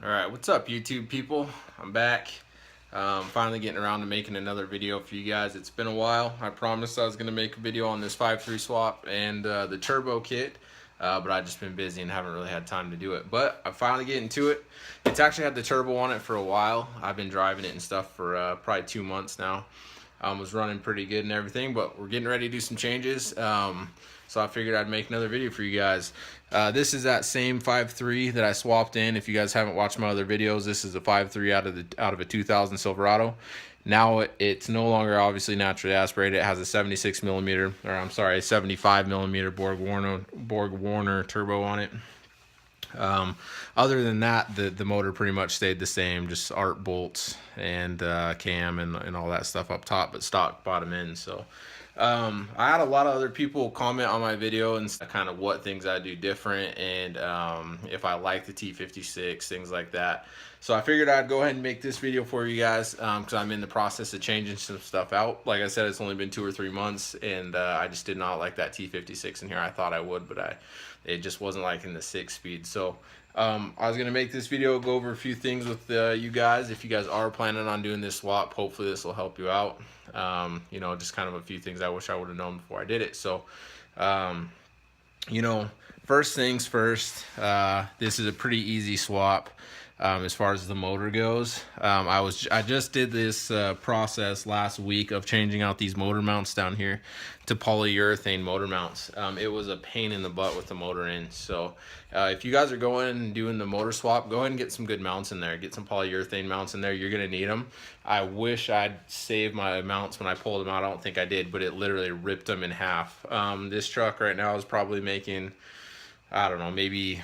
Alright, what's up YouTube people? I'm back. Finally getting around to making another video for you guys. It's been a while. I promised I was going to make a video on this 5.3 swap and the turbo kit, but I've just been busy and haven't really had time to do it. But I'm finally getting to it. It's actually had the turbo on it for a while. I've been driving it and stuff for probably 2 months now. Was running pretty good and everything, but we're getting ready to do some changes. So I figured I'd make another video for you guys. This is that same 5.3 that I swapped in. If you guys haven't watched my other videos, this is a 5.3 out of a 2000 Silverado. Now it's no longer obviously naturally aspirated. It has a 76 millimeter, or I'm sorry, a 75 millimeter Borg Warner turbo on it. Other than that, the motor pretty much stayed the same, just art bolts and cam and all that stuff up top, but stock bottom end. So I had a lot of other people comment on my video and kind of what things I do different, and if I like the T56, things like that. So I figured I'd go ahead and make this video for you guys because I'm in the process of changing some stuff out. Like I said, it's only been 2 or 3 months, and I just did not like that T56 in here. I thought I would, but it just wasn't liking the 6-speed. So I was going to make this video, go over a few things with you guys. If you guys are planning on doing this swap, hopefully this will help you out. You know, just kind of a few things I wish I would have known before I did it. So, you know, first things first, this is a pretty easy swap. As far as the motor goes, I just did this process last week of changing out these motor mounts down here to polyurethane motor mounts. It was a pain in the butt with the motor in. So if you guys are going and doing the motor swap, go ahead and get some good mounts in there. Get some polyurethane mounts in there. You're gonna need them. I wish I'd saved my mounts when I pulled them out. I don't think I did, but it literally ripped them in half. This truck right now is probably making, I don't know, maybe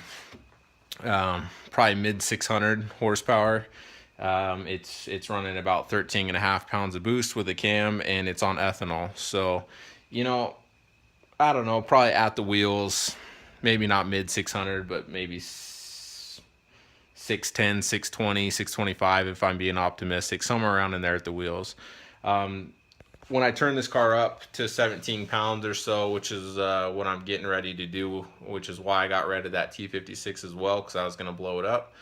probably mid 600 horsepower. It's running about 13.5 pounds of boost with a cam, and it's on ethanol. So, you know, I don't know, probably at the wheels, maybe not mid 600, but maybe 610, 620, 625 if I'm being optimistic, somewhere around in there at the wheels. When I turn this car up to 17 pounds or so, which is what I'm getting ready to do, which is why I got rid of that T56 as well, because I was going to blow it up.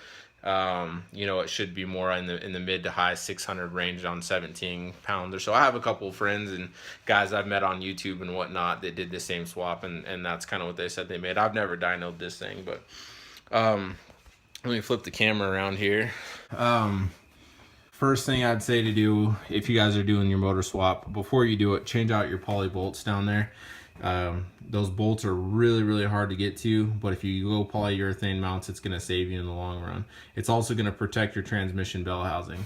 You know, it should be more in the mid to high 600 range on 17 pounds or so. I have a couple of friends and guys I've met on YouTube and whatnot that did the same swap, and that's kind of what they said they made. I've never dynoed this thing, but let me flip the camera around here. First thing I'd say to do if you guys are doing your motor swap, before you do it, change out your poly bolts down there. Those bolts are really hard to get to, but if you go polyurethane mounts, it's going to save you in the long run. It's also going to protect your transmission bell housing.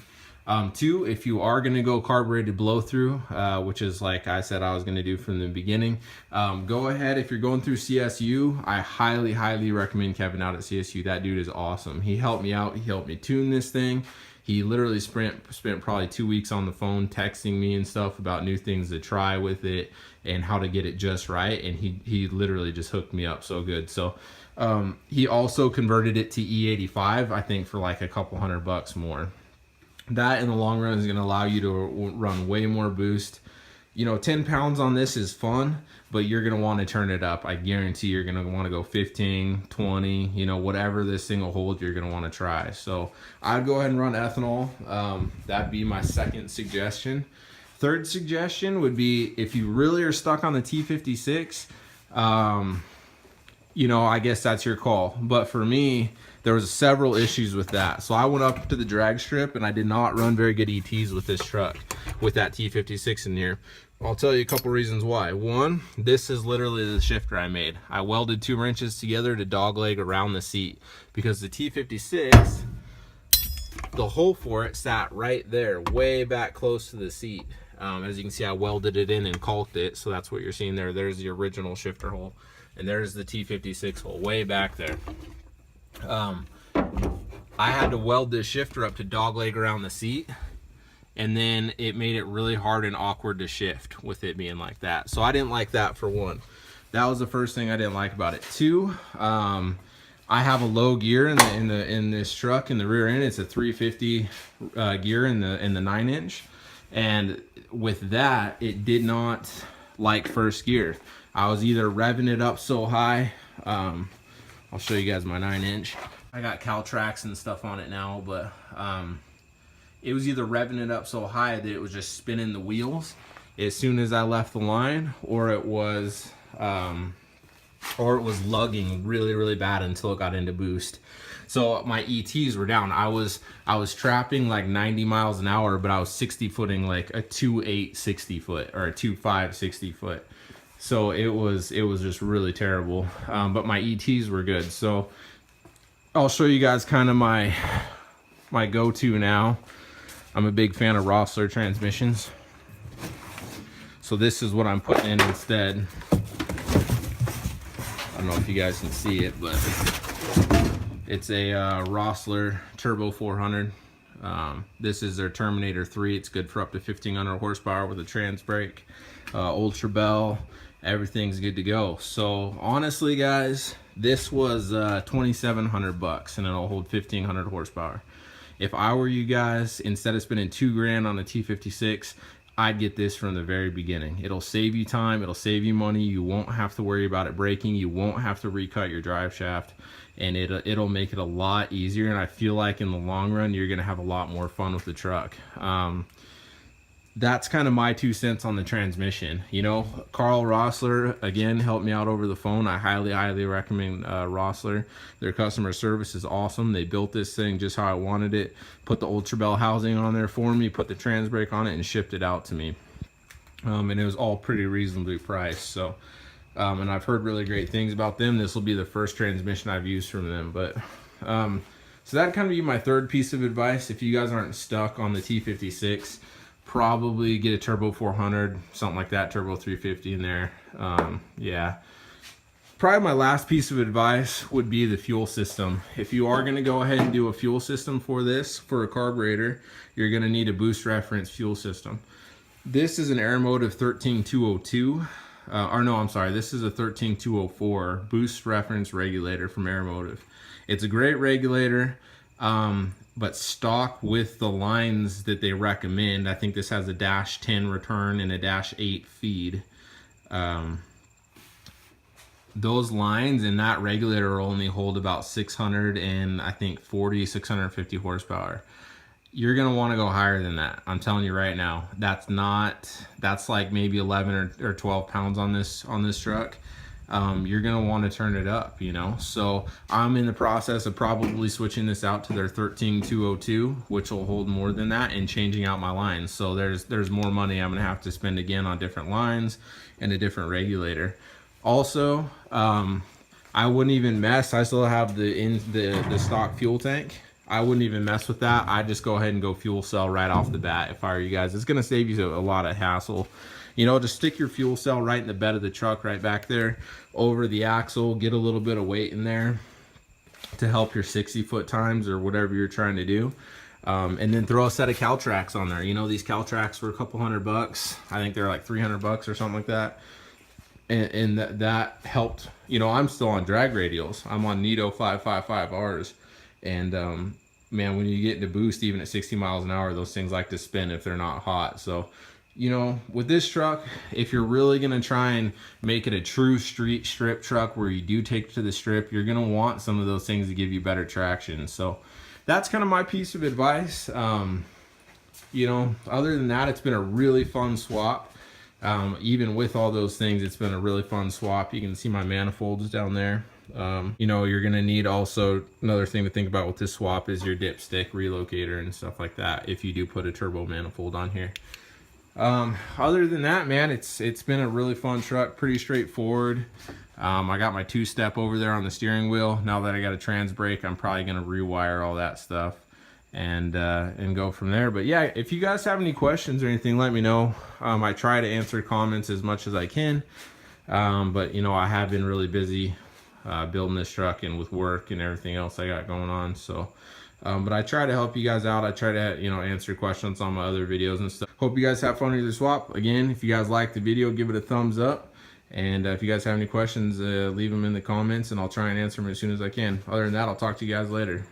2, if you are going to go carbureted blow through, which is like I said I was going to do from the beginning, go ahead. If you're going through CSU, I highly recommend Kevin out at CSU. That dude is awesome. He helped me out. He helped me tune this thing. He literally spent probably 2 weeks on the phone texting me and stuff about new things to try with it and how to get it just right, and he literally just hooked me up so good. So he also converted it to E85, I think, for like a couple $100 more. That in the long run is going to allow you to run way more boost. You know, 10 pounds on this is fun, but you're going to want to turn it up. I guarantee you're going to want to go 15, 20, you know, whatever this thing will hold, you're going to want to try. So I'd go ahead and run ethanol. That'd be my second suggestion. Third suggestion would be, if you really are stuck on the T56, you know, I guess that's your call. But for me, there was several issues with that. So I went up to the drag strip and I did not run very good ETs with this truck with that T56 in here. I'll tell you a couple reasons why. One, this is literally the shifter I made. I welded 2 wrenches together to dogleg around the seat because the T56, the hole for it sat right there, way back close to the seat. As you can see, I welded it in and caulked it, so that's what you're seeing there. There's the original shifter hole, and there's the T56 hole way back there. I had to weld this shifter up to dogleg around the seat, and then it made it really hard and awkward to shift with it being like that. So I didn't like that, for one. That was the first thing I didn't like about it. 2, I have a low gear in this truck in the rear end. It's a 350 gear in the 9-inch, and with that, it did not like first gear. I was either revving it up so high. I'll show you guys my 9-inch. I got Caltrax and stuff on it now, but it was either revving it up so high that it was just spinning the wheels as soon as I left the line, or it was lugging really bad until it got into boost. So my ETs were down. I was trapping like 90 miles an hour, but I was 60 footing like a 2.8 60 foot or a 2.5 60 foot. So it was just really terrible. But my ETs were good. So I'll show you guys kind of my go-to now. I'm a big fan of Rossler transmissions. So this is what I'm putting in instead. I don't know if you guys can see it, but it's a Rossler Turbo 400. This is their Terminator 3. It's good for up to 1500 horsepower with a trans brake, Ultra Bell. Everything's good to go. So honestly, guys, this was 2,700 bucks, and it'll hold 1500 horsepower. If I were you guys, instead of spending $2,000 on a T56, I'd get this from the very beginning. It'll save you time, it'll save you money. You won't have to worry about it breaking. You won't have to recut your drive shaft, and it'll make it a lot easier. And I feel like in the long run, you're gonna have a lot more fun with the truck. That's kind of my 2 cents on the transmission. You know, Carl Rossler, again, helped me out over the phone. I highly recommend Rossler. Their customer service is awesome. They built this thing just how I wanted it, put the Ultra Bell housing on there for me, put the trans brake on it, and shipped it out to me. And it was all pretty reasonably priced. So, and I've heard really great things about them. This will be the first transmission I've used from them. But so that'd kind of be my third piece of advice. If you guys aren't stuck on the T56, probably get a Turbo 400, something like that, Turbo 350 in there. Yeah. Probably my last piece of advice would be the fuel system. If you are going to go ahead and do a fuel system for this, for a carburetor, you're going to need a boost reference fuel system. This is an Aeromotive 13202. Or no, I'm sorry, this is a 13204 boost reference regulator from Aeromotive. It's a great regulator. But stock with the lines that they recommend. I think this has a -10 return and a -8 feed. Those lines in that regulator only hold about 600 and I think 650 horsepower. You're gonna want to go higher than that. I'm telling you right now. That's like maybe 11 or 12 pounds on this truck. You're gonna want to turn it up, you know. So I'm in the process of probably switching this out to their 13202, which will hold more than that, and changing out my lines. So there's more money I'm gonna have to spend again on different lines and a different regulator. Also, I wouldn't even mess. I still have the stock fuel tank. I wouldn't even mess with that. I'd just go ahead and go fuel cell right off the bat if I were you guys. It's gonna save you a lot of hassle. You know, just stick your fuel cell right in the bed of the truck, right back there over the axle. Get a little bit of weight in there to help your 60-foot times or whatever you're trying to do. And then throw a set of Caltrax on there. You know, these Caltrax were a couple $100. I think they're like $300 or something like that. And that helped. You know, I'm still on drag radials. I'm on Nito 555Rs. And man, when you get into boost, even at 60 miles an hour, those things like to spin if they're not hot. So, you know, with this truck, if you're really gonna try and make it a true street strip truck where you do take it to the strip, you're gonna want some of those things to give you better traction. So that's kind of my piece of advice. You know, other than that, it's been a really fun swap. Even with all those things, it's been a really fun swap. You can see my manifolds down there. You know, you're gonna need also another thing to think about with this swap is your dipstick relocator and stuff like that if you do put a turbo manifold on here. Other than that, man, it's been a really fun truck, pretty straightforward. I got my 2-step over there on the steering wheel. Now that I got a trans brake, I'm probably gonna rewire all that stuff and go from there. But yeah, if you guys have any questions or anything, let me know. I try to answer comments as much as I can, but you know, I have been really busy building this truck and with work and everything else I got going on. So but I try to help you guys out. I try to, you know, answer questions on my other videos and stuff. Hope you guys have fun with your swap. Again, if you guys like the video, give it a thumbs up. And if you guys have any questions, leave them in the comments and I'll try and answer them as soon as I can. Other than that, I'll talk to you guys later.